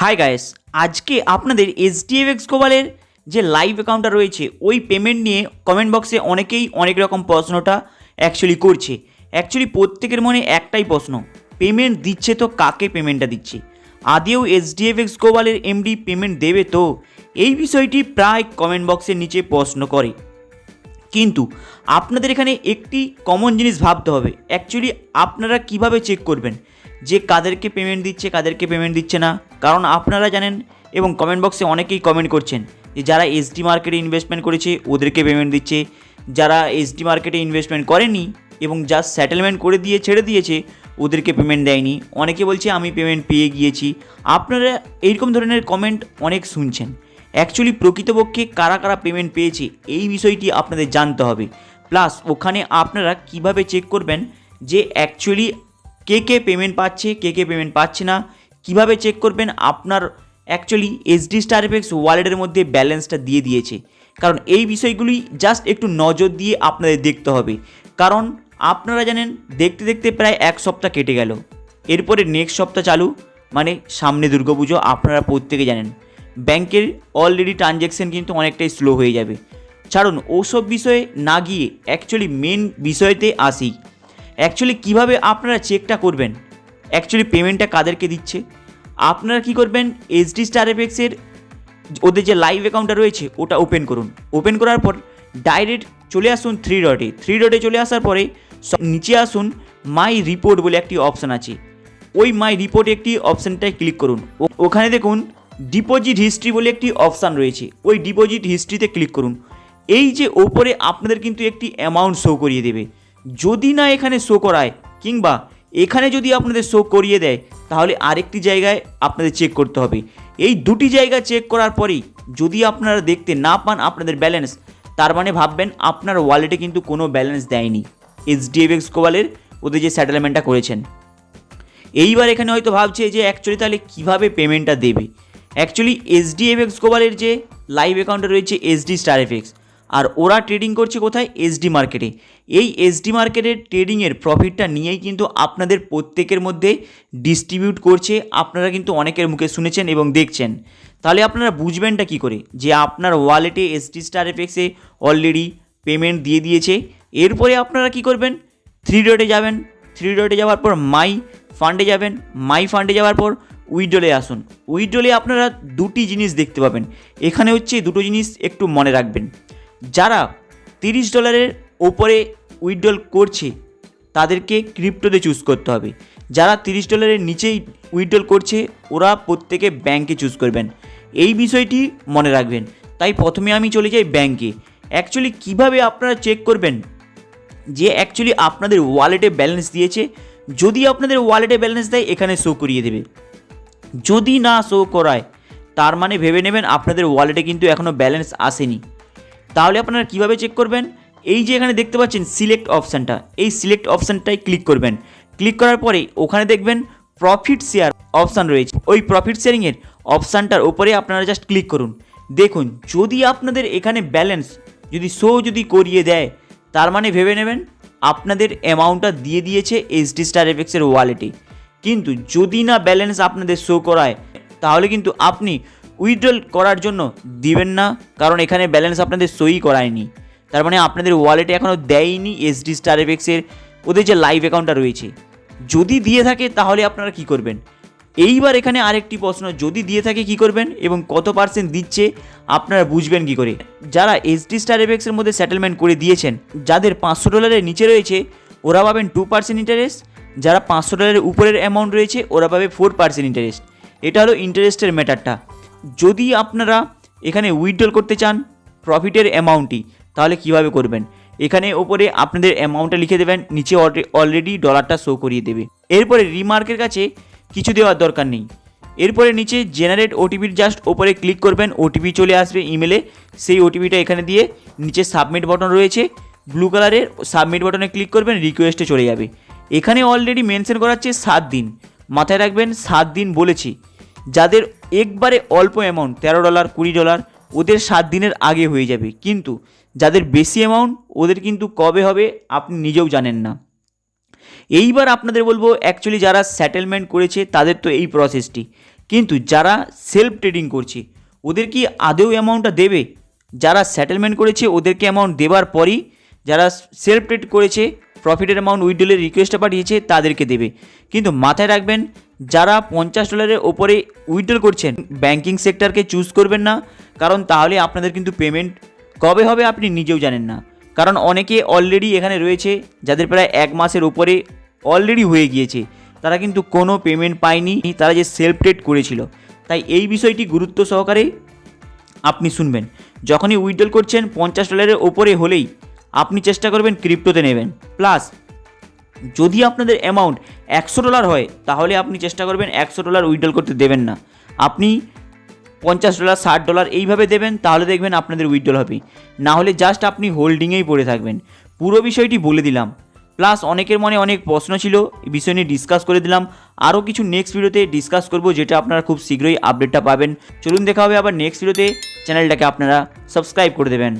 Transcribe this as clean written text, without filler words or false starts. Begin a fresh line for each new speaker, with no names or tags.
Hi guys, আজকে আপনাদের HDFX গ্লোবালের যে লাইভ অ্যাকাউন্টটা রয়েছে ওই পেমেন্ট নিয়ে কমেন্ট বক্সে অনেকেই অনেক রকম প্রশ্নটা অ্যাকচুয়ালি করছে। অ্যাকচুয়ালি প্রত্যেকের মনে একটাই প্রশ্ন, পেমেন্ট দিচ্ছে তো কাকে পেমেন্টটা দিচ্ছে? আদেও এইচডিএফএক্স গ্লোবালের এমডি পেমেন্ট দেবে তো? এই বিষয়টি প্রায় কমেন্ট বক্সের নিচে প্রশ্ন করে। কিন্তু আপনাদের এখানে একটি কমন জিনিস ভাবতে হবে, অ্যাকচুয়ালি আপনারা কিভাবে চেক করবেন যে কাদেরকে পেমেন্ট দিচ্ছে কাদেরকে পেমেন্ট দিচ্ছে না? কারণ আপনারা জানেন এবং কমেন্ট বক্সে অনেকেই কমেন্ট করছেন যে যারা এসডি মার্কেটে ইনভেস্টমেন্ট করেছে ওদেরকে পেমেন্ট দিচ্ছে, যারা এসডি মার্কেটে ইনভেস্টমেন্ট করেনি এবং যা সেটেলমেন্ট করে দিয়ে ছেড়ে দিয়েছে ওদেরকে পেমেন্ট দেয়নি। অনেকে বলছে আমি পেমেন্ট পেয়ে গিয়েছি। আপনারা এইরকম ধরনের কমেন্ট অনেক শুনছেন। অ্যাকচুয়ালি প্রকৃতপক্ষে কারা কারা পেমেন্ট পেয়েছে এই বিষয়টি আপনাদের জানতে হবে। প্লাস ওখানে আপনারা কিভাবে চেক করবেন যে অ্যাকচুয়ালি কে কে পেমেন্ট পাচ্ছে কে কে পেমেন্ট পাচ্ছে না, কিভাবে চেক করবেন আপনার অ্যাকচুয়ালি এসডি স্টার এফএক্স ওয়ালেটের মধ্যে ব্যালেন্সটা দিয়ে দিয়েছে। কারণ এই বিষয়গুলি জাস্ট একটু নজর দিয়ে আপনাদের দেখতে হবে। কারণ আপনারা জানেন দেখতে দেখতে প্রায় এক সপ্তাহ কেটে গেল, এরপরে নেক্সট সপ্তাহ চালু, মানে সামনে দুর্গাপুজো। আপনারা প্রত্যেকে জানেন ব্যাংকের অলরেডি ট্রানজ্যাকশন কিন্তু অনেকটাই স্লো হয়ে যাবে। ছাড়ুন ওসব বিষয়ে না গিয়ে অ্যাকচুয়ালি মেন বিষয়তে আসি। অ্যাকচুয়ালি কিভাবে আপনারা চেকটা করবেন অ্যাকচুয়ালি পেমেন্টটা কাদেরকে দিচ্ছে? আপনারা কি করবেন, এইচডি স্টার এফএক্সের ওদের যে লাইভ অ্যাকাউন্টটা রয়েছে ওটা ওপেন করুন। ওপেন করার পর ডাইরেক্ট চলে আসুন থ্রি ডটে চলে আসার পরে নিচে আসুন মাই রিপোর্ট বলে একটি অপশান আছে। ওই মাই রিপোর্ট একটি অপশানটায় ক্লিক করুন। ওখানে দেখুন ডিপোজিট হিস্ট্রি বলে একটি অপশান রয়েছে, ওই ডিপোজিট হিস্ট্রিতে ক্লিক করুন। এই যে ওপরে আপনাদের কিন্তু একটি অ্যামাউন্ট শো করিয়ে দেবে। যদি না এখানে শো করায় কিংবা এখানে যদি আপনাদের শো করিয়ে দেয় তাহলে আরেকটি জায়গায় আপনাদের চেক করতে হবে। এই দুটি জায়গা চেক করার পরেই যদি আপনারা দেখতে না পান আপনাদের ব্যালেন্স, তার মানে ভাববেন আপনার ওয়ালেটে কিন্তু কোনো ব্যালেন্স দেয়নি এইচডিএফএক্স গ্লোবালের ওদের যে সেটেলমেন্টটা করেছেন। এইবার এখানে হয়তো ভাবছে যে অ্যাকচুয়ালি তাহলে কীভাবে পেমেন্টটা দেবে। অ্যাকচুয়ালি এইচডিএফএক্স গ্লোবালের যে লাইভ অ্যাকাউন্টে রয়েছে এসডি স্টার এফএক্স, আর ওরা ট্রেডিং করছে কোথায়? এসডি মার্কেটে। এই এসডি মার্কেটের ট্রেডিংয়ের প্রফিটটা নিয়েই কিন্তু আপনাদের প্রত্যেকের মধ্যে ডিস্ট্রিবিউট করছে। আপনারা কিন্তু অনেকের মুখে শুনেছেন এবং দেখছেন। তাহলে আপনারা বুঝবেনটা কী করে যে আপনার ওয়ালেটে এসডি স্টার এফএক্সে অলরেডি পেমেন্ট দিয়ে দিয়েছে? এরপরে আপনারা কি করবেন, থ্রি ডটে যাবেন। থ্রি ডটে যাওয়ার পর মাই ফান্ডে যাবেন। মাই ফান্ডে যাওয়ার পর উইথড্রলে আসুন। উইথড্রলে আপনারা দুটি জিনিস দেখতে পাবেন। এখানে হচ্ছে দুটো জিনিস একটু মনে রাখবেন। যারা $30 ওপরে উইথড্রল করছে তাদেরকে ক্রিপ্টোতে চুজ করতে হবে। যারা $30 নিচেই উইথড্রল করছে ওরা প্রত্যেকে ব্যাংকে চুজ করবেন। এই বিষয়টি মনে রাখবেন। তাই প্রথমে আমি চলে যাই ব্যাংকে। অ্যাকচুয়ালি কিভাবে আপনারা চেক করবেন যে অ্যাকচুয়ালি আপনাদের ওয়ালেটে ব্যালেন্স দিয়েছে? যদি আপনাদের ওয়ালেটে ব্যালেন্স দেয় এখানে শো করিয়ে দেবে। যদি না শো করায় তার মানে ভেবে নেবেন আপনাদের ওয়ালেটে কিন্তু এখনও ব্যালেন্স আসেনি। তাহলে আপনারা কিভাবে চেক করবেন? এই যে এখানে দেখতে পাচ্ছেন সিলেক্ট অপশানটা, এই সিলেক্ট অপশানটায় ক্লিক করবেন। ক্লিক করার পরে ওখানে দেখবেন প্রফিট শেয়ার অপশান রয়েছে। ওই প্রফিট শেয়ারিংয়ের অপশানটার ওপরে আপনারা জাস্ট ক্লিক করুন। দেখুন যদি আপনাদের এখানে ব্যালেন্স যদি করিয়ে দেয় তার মানে ভেবে নেবেন আপনাদের অ্যামাউন্টটা দিয়ে দিয়েছে এইচডি স্টার এফএক্সের ওয়ালেটে। কিন্তু যদি না ব্যালেন্স আপনাদের শো করায় তাহলে কিন্তু আপনি উইথড্রল করার জন্য দিবেন না, কারণ এখানে ব্যালেন্স আপনাদের সই করায়নি। তার মানে আপনাদের ওয়ালেটে এখনও দেয়নি এসডি স্টার এফএক্সের ওদের যে লাইভ অ্যাকাউন্টটা রয়েছে। যদি দিয়ে থাকে তাহলে আপনারা কি করবেন? এইবার এখানে আরেকটি প্রশ্ন, যদি দিয়ে থাকে কি করবেন এবং কত পার্সেন্ট দিচ্ছে আপনারা বুঝবেন কি করে? যারা এসডি স্টার এফএক্সের মধ্যে সেটেলমেন্ট করে দিয়েছেন, যাদের $500 নিচে রয়েছে ওরা পাবেন 2% ইন্টারেস্ট, যারা $500 উপরের অ্যামাউন্ট রয়েছে ওরা পাবে 4% ইন্টারেস্ট। এটা হলো ইন্টারেস্টের ম্যাটারটা। যদি আপনারা এখানে উইথড্রল করতে চান প্রফিটের অ্যামাউন্টটি তাহলে কিভাবে করবেন? এখানে ওপরে আপনাদের অ্যামাউন্টটা লিখে দেবেন, নিচে অলরেডি ডলারটা শো করিয়ে দেবে। এরপরে রিমার্কের কাছে কিছু দেওয়ার দরকার নেই। এরপরে নিচে জেনারেট ওটিপির জাস্ট ওপরে ক্লিক করবেন, ওটিপি চলে আসবে ইমেলে। সেই ওটিপিটা এখানে দিয়ে নিচে সাবমিট বাটন রয়েছে ব্লু কালারের, সাবমিট বাটনে ক্লিক করবেন, রিকোয়েস্টে চলে যাবে। এখানে অলরেডি মেনশন করা হচ্ছে 7 দিন। মাথায় রাখবেন 7 দিন বলেছি। যাদের একবারে অল্প অ্যামাউন্ট $13 $20 ওদের 7 দিনের আগে হয়ে যাবে, কিন্তু যাদের বেশি অ্যামাউন্ট ওদের কিন্তু কবে হবে আপনি নিজেও জানেন না। এইবার আপনাদের বলবো অ্যাকচুয়ালি যারা সেটেলমেন্ট করেছে তাদের তো এই প্রসেসটি, কিন্তু যারা সেলফ ট্রেডিং করছে ওদের কি আদৌ অ্যামাউন্টটা দেবে? যারা সেটেলমেন্ট করেছে ওদেরকে অ্যামাউন্ট দেওয়ার পরই যারা সেলফ ট্রেড করেছে প্রফিটের অ্যামাউন্ট উইথড্রলের রিকোয়েস্টটা পাঠিয়েছে তাদেরকে দেবে। কিন্তু মাথায় রাখবেন, যারা $50 ওপরে উইথড্রল করছেন ব্যাংকিং সেক্টরকে চুজ করবেন না, কারণ তাহলে আপনাদের কিন্তু পেমেন্ট কবে হবে আপনি নিজেও জানেন না। কারণ অনেকে অলরেডি এখানে রয়েছে যাদের প্রায় 1 মাসের ওপরে অলরেডি হয়ে গিয়েছে, তারা কিন্তু কোনো পেমেন্ট পায়নি, তারা যে সেলফ ট্রেড করেছিল। তাই এই বিষয়টি গুরুত্ব সহকারে আপনি শুনবেন। যখনই উইথড্রল করছেন $50 ওপরে হলেই আপনি চেষ্টা করবেন ক্রিপ্টোতে নেবেন। প্লাস যদি আপনাদের অ্যামাউন্ট $100 হয় তাহলে আপনি চেষ্টা করবেন $100 উইথড্রল করতে দেবেন না, আপনি $50 $60 এইভাবে দেবেন, তাহলে দেখবেন আপনাদের উইথড্রল হবে। না হলে জাস্ট আপনি হোল্ডিংয়েই পড়ে থাকবেন। পুরো বিষয়টি বলে দিলাম। প্লাস অনেকের মনে অনেক প্রশ্ন ছিল, এই বিষয় নিয়ে ডিসকাস করে দিলাম। আরও কিছু নেক্সট ভিডিওতে ডিসকাস করব, যেটা আপনারা খুব শীঘ্রই আপডেটটা পাবেন। চলুন দেখা হবে আবার নেক্সট ভিডিওতে। চ্যানেলটাকে আপনারা সাবস্ক্রাইব করে দেবেন।